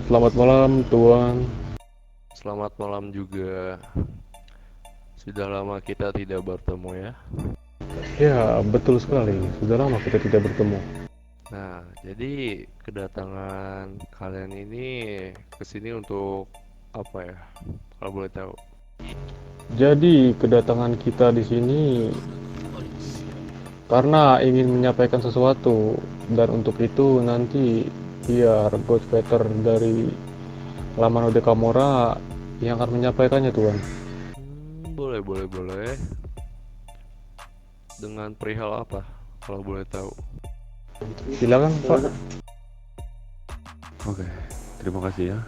Selamat malam, Tuan. Selamat malam juga. Sudah lama kita tidak bertemu ya. Ya, betul sekali. Sudah lama kita tidak bertemu. Nah, jadi kedatangan kalian ini ke sini untuk apa ya? Kalau boleh tahu. Jadi, kedatangan kita di sini karena ingin menyampaikan sesuatu, dan untuk itu nanti biar Godfather dari Lamano de Camora yang akan menyampaikannya, Tuan. Boleh, boleh, boleh. Dengan perihal apa? Kalau boleh tahu. Silakan, Pak. Oke, terima kasih ya.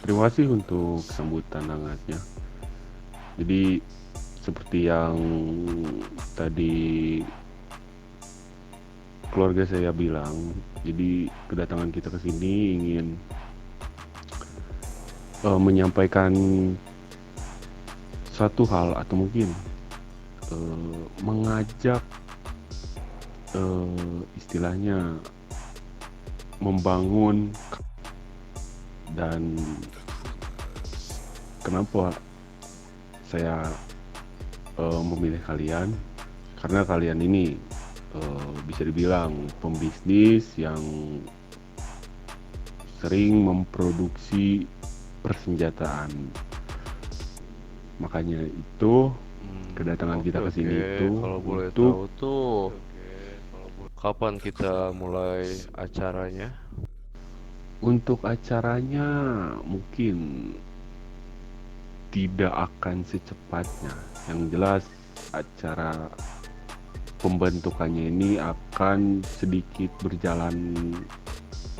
Terima kasih untuk sambutan hangatnya. Jadi seperti yang tadi keluarga saya bilang, jadi kedatangan kita ke sini ingin menyampaikan satu hal atau mungkin mengajak istilahnya membangun. Dan kenapa saya memilih kalian, karena kalian ini bisa dibilang pembisnis yang sering memproduksi persenjataan. Makanya itu kedatangan Oke, kita ke oke. sini itu Kalau boleh untuk tahu tuh, kapan kita mulai acaranya? acaranya mungkin tidak akan secepatnya. Yang jelas acara pembentukannya ini akan sedikit berjalan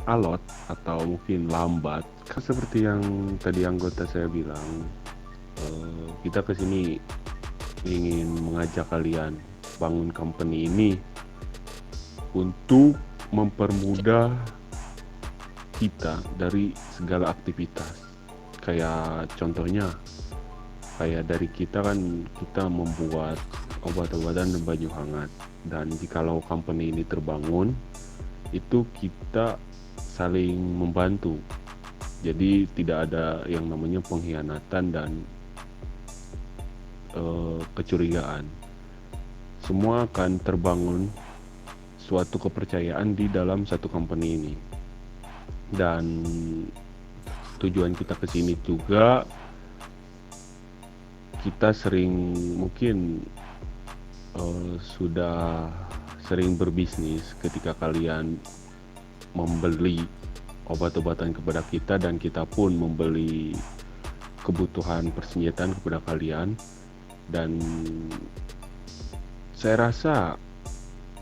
alot atau mungkin lambat. Kan seperti yang tadi anggota saya bilang, kita kesini ingin mengajak kalian bangun company ini untuk mempermudah kita dari segala aktivitas. Kayak contohnya, kayak dari kita kan kita membuat obat-obatan dan baju hangat. Dan jikalau company ini terbangun, itu kita saling membantu. Jadi tidak ada yang namanya pengkhianatan dan kecurigaan. Semua akan terbangun suatu kepercayaan di dalam satu company ini. Dan tujuan kita ke sini juga, kita sering mungkin sudah sering berbisnis ketika kalian membeli obat-obatan kepada kita dan kita pun membeli kebutuhan persenjataan kepada kalian. Dan saya rasa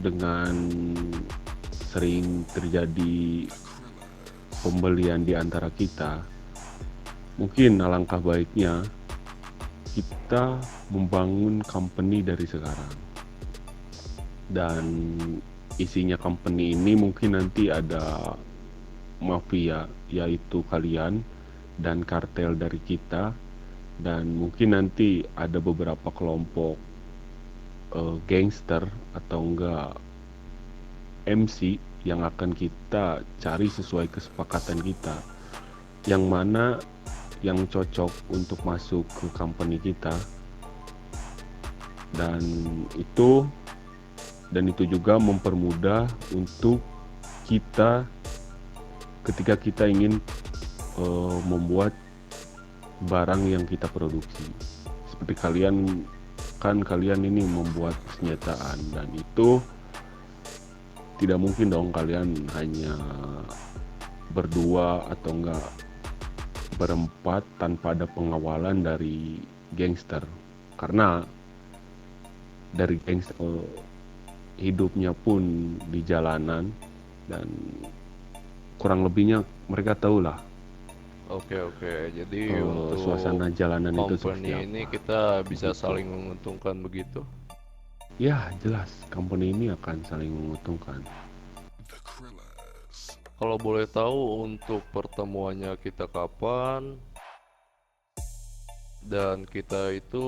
dengan sering terjadi pembelian di antara kita, mungkin alangkah baiknya kita membangun company dari sekarang. Dan isinya company ini mungkin nanti ada mafia, yaitu kalian dan kartel dari kita, dan mungkin nanti ada beberapa kelompok gangster atau enggak MC yang akan kita cari sesuai kesepakatan kita, yang mana yang cocok untuk masuk ke company kita. Dan itu juga mempermudah untuk kita ketika kita ingin membuat barang yang kita produksi. Seperti kalian ini membuat senjataan, dan itu tidak mungkin dong kalian hanya berdua atau enggak berempat tanpa ada pengawalan dari gangster. Karena dari gangster hidupnya pun di jalanan, dan kurang lebihnya mereka tahulah Oke, oke. Jadi untuk suasana jalanan itu seperti company ini apa kita bisa begitu. saling menguntungkan begitu. Ya jelas company ini akan saling menguntungkan. Kalau boleh tahu untuk pertemuannya kita kapan dan kita itu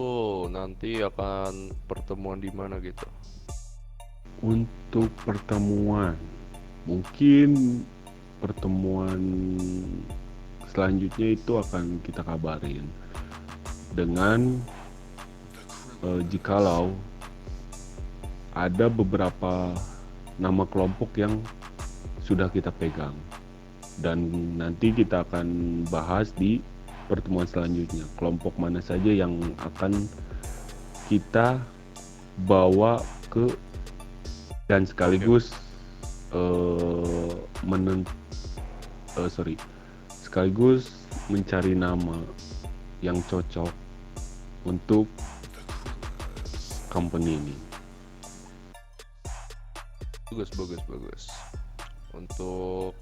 nanti akan pertemuan di mana gitu. Untuk pertemuan, mungkin pertemuan selanjutnya itu akan kita kabarin dengan jikalau ada beberapa nama kelompok yang sudah kita pegang, dan nanti kita akan bahas di pertemuan selanjutnya kelompok mana saja yang akan kita bawa ke, dan sekaligus sekaligus mencari nama yang cocok untuk company ini. Bagus. Untuk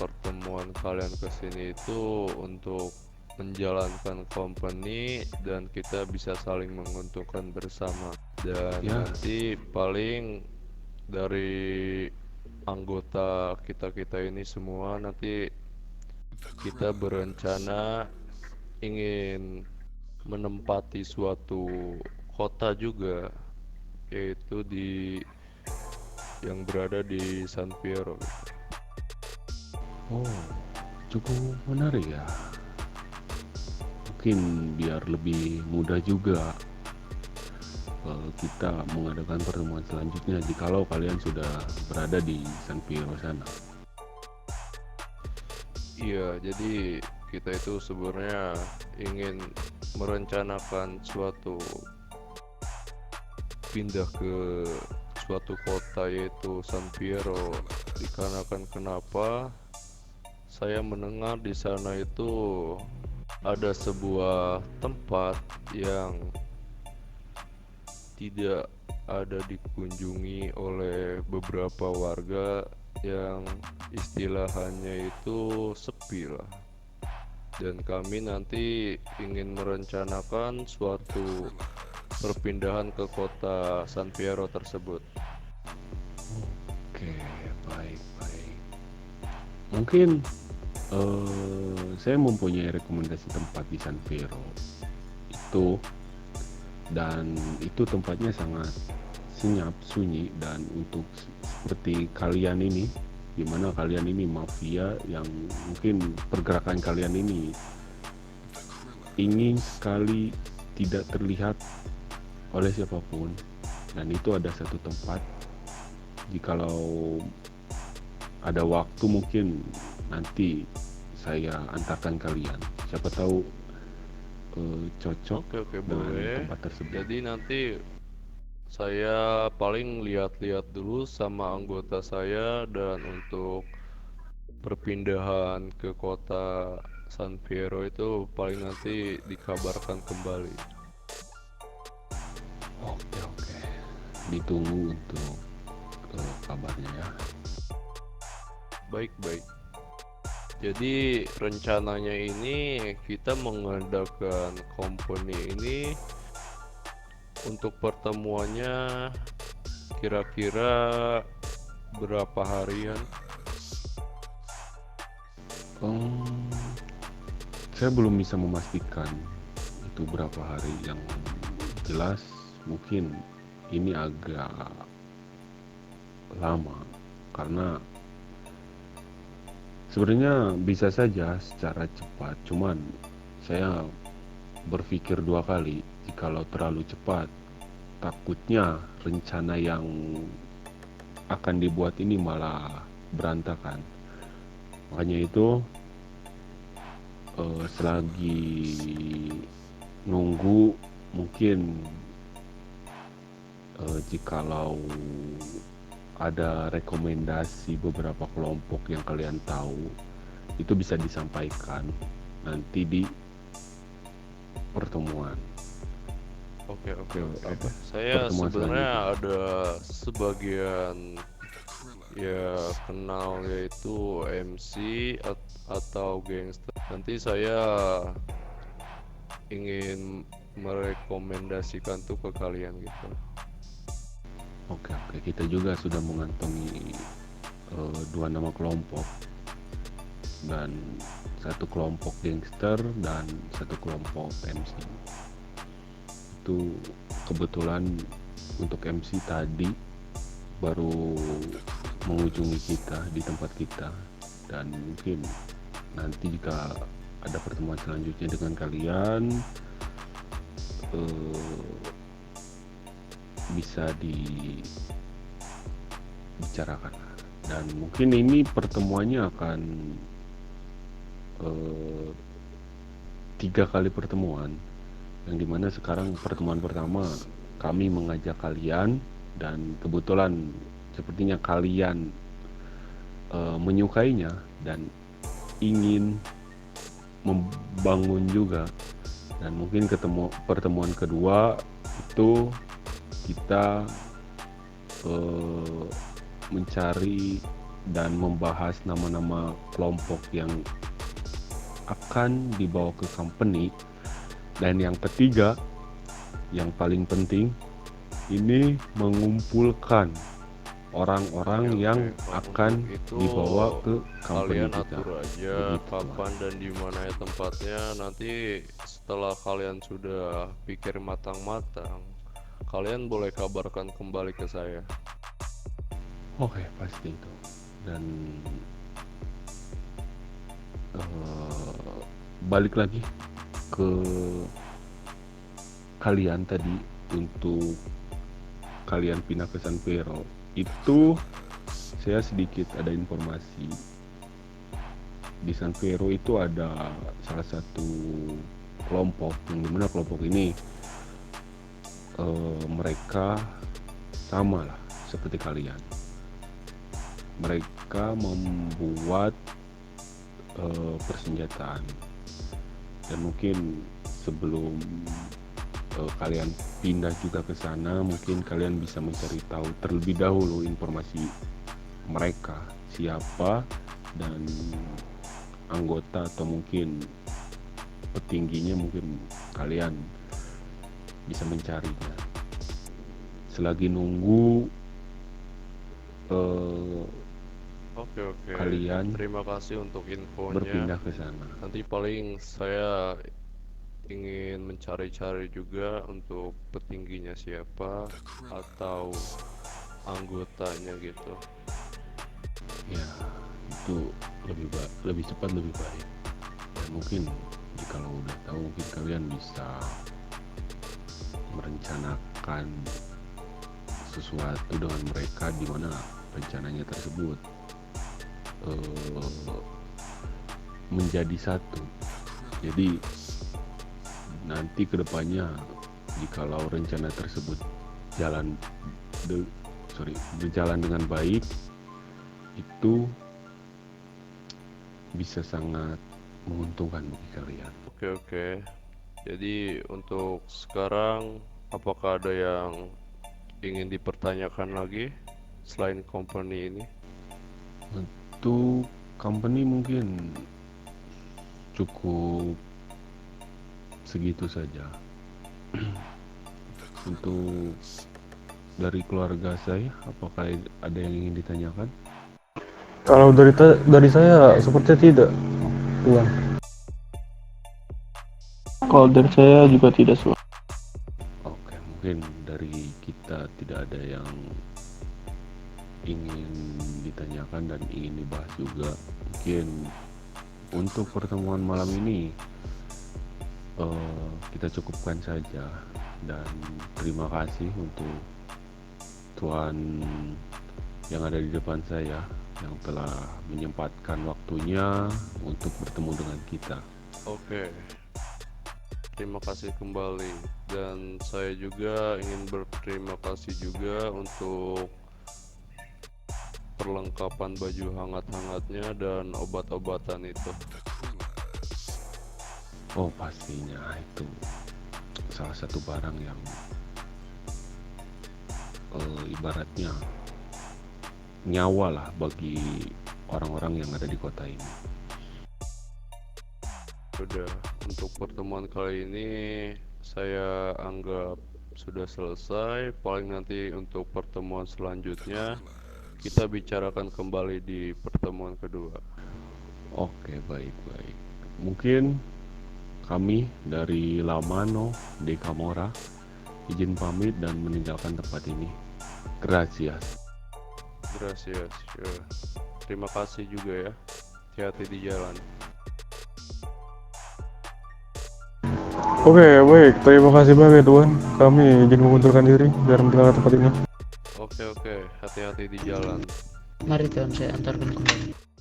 pertemuan kalian kesini itu untuk menjalankan company dan kita bisa saling menguntungkan bersama. Dan Ya. nanti paling dari anggota kita ini semua nanti kita berencana ingin menempati suatu kota juga, yaitu yang berada di San Fierro. Oh, cukup menarik ya. Mungkin biar lebih mudah juga kita mengadakan pertemuan selanjutnya jikalau kalian sudah berada di San Fierro sana. Iya, jadi kita itu sebenarnya ingin merencanakan suatu pindah ke suatu kota yaitu San Fierro, dikarenakan kenapa saya mendengar di sana itu ada sebuah tempat yang tidak ada dikunjungi oleh beberapa warga, yang istilahannya itu sepi lah. Dan kami nanti ingin merencanakan suatu perpindahan ke kota San Fierro tersebut. Oke, baik. Mungkin saya mempunyai rekomendasi tempat di San Fierro itu, dan itu tempatnya sangat senyap, sunyi, dan untuk seperti kalian ini, dimana kalian ini mafia yang mungkin pergerakan kalian ini ingin sekali tidak terlihat oleh siapapun, dan itu ada satu tempat, jikalau ada waktu mungkin nanti saya antarkan kalian, siapa tahu cocok Oke, dengan boleh. tempat tersebut. Jadi nanti saya paling lihat-lihat dulu sama anggota saya, dan untuk perpindahan ke kota San Fierro itu paling nanti dikabarkan kembali. Oke, ditunggu untuk kabarnya ya. Baik. Jadi rencananya ini kita mengadakan company ini untuk pertemuannya kira-kira berapa harian? Saya belum bisa memastikan itu berapa hari, yang jelas mungkin ini agak lama karena sebenarnya bisa saja secara cepat, cuman saya berpikir dua kali, jikalau terlalu cepat takutnya rencana yang akan dibuat ini malah berantakan. Makanya itu selagi nunggu, mungkin jikalau ada rekomendasi beberapa kelompok yang kalian tahu, itu bisa disampaikan nanti di pertemuan. Oke. Apa? Saya Pertemuan sebenarnya ada sebagian ya kenal, yaitu MC atau gangster. Nanti saya ingin merekomendasikan tuh ke kalian gitu. Oke, kita juga sudah mengantongi dua nama kelompok, dan satu kelompok gangster dan satu kelompok MC. Itu kebetulan untuk MC tadi baru mengunjungi kita di tempat kita, dan mungkin nanti jika ada pertemuan selanjutnya dengan kalian, bisa dibicarakan. Dan mungkin ini pertemuannya akan 3 kali pertemuan, yang dimana sekarang pertemuan pertama kami mengajak kalian, dan kebetulan sepertinya kalian menyukainya dan ingin membangun juga. Dan mungkin pertemuan kedua itu kita mencari dan membahas nama-nama kelompok yang akan dibawa ke company. Dan yang ketiga, yang paling penting, ini mengumpulkan orang-orang Oke, yang kalau akan untuk itu dibawa ke company kalian kita. atur aja Begitu, Tuan. kapan dan di mana ya tempatnya. Nanti setelah kalian sudah pikir matang-matang, kalian boleh kabarkan kembali ke saya. Oke, pasti itu. Dan balik lagi ke kalian tadi, untuk kalian pindah ke San Pero itu, saya sedikit ada informasi. Di San Pero itu ada salah satu kelompok, yang dimana kelompok ini mereka sama lah seperti kalian. Mereka membuat persenjataan. Dan mungkin sebelum kalian pindah juga ke sana, mungkin kalian bisa mencari tahu terlebih dahulu informasi mereka siapa, dan anggota atau mungkin petingginya mungkin kalian bisa mencarinya. Selagi nunggu Oke, kalian terima kasih untuk infonya. berpindah ke sana. Nanti paling saya ingin mencari-cari juga untuk petingginya siapa atau anggotanya gitu. Ya, itu lebih cepat lebih baik. Dan mungkin jika lo udah tahu, mungkin kalian bisa merencanakan sesuatu dengan mereka, di mana rencananya tersebut menjadi satu. Jadi nanti kedepannya, jikalau rencana tersebut berjalan dengan baik, itu bisa sangat menguntungkan bagi kalian. Oke. Jadi untuk sekarang, apakah ada yang ingin dipertanyakan lagi selain company ini? Untuk company mungkin cukup segitu saja. Untuk dari keluarga saya, apakah ada yang ingin ditanyakan? Kalau dari saya sepertinya tidak, Tuan. Kalau dari saya juga tidak, Tuan. Oke, mungkin dari kita tidak ada yang ingin ditanyakan dan ingin dibahas juga. Mungkin untuk pertemuan malam ini kita cukupkan saja. Dan terima kasih untuk Tuan yang ada di depan saya, yang telah menyempatkan waktunya untuk bertemu dengan kita. Oke. Terima kasih kembali, dan saya juga ingin berterima kasih juga untuk perlengkapan baju hangat-hangatnya dan obat-obatan itu. Oh, pastinya itu salah satu barang yang ibaratnya nyawa lah bagi orang-orang yang ada di kota ini. Sudah, untuk pertemuan kali ini saya anggap sudah selesai. Paling nanti untuk pertemuan selanjutnya kita bicarakan kembali di pertemuan kedua. Oke, baik. Mungkin kami dari Lamano de Camora izin pamit dan meninggalkan tempat ini. Gracias. Ya. Terima kasih juga ya. Hati-hati di jalan. Oke, baik. Terima kasih banyak ya, Tuan. Kami izin mengundurkan diri biar meninggalkan tempat ini. Oke, hati-hati di jalan. Mari Tuan, saya antarkan kembali.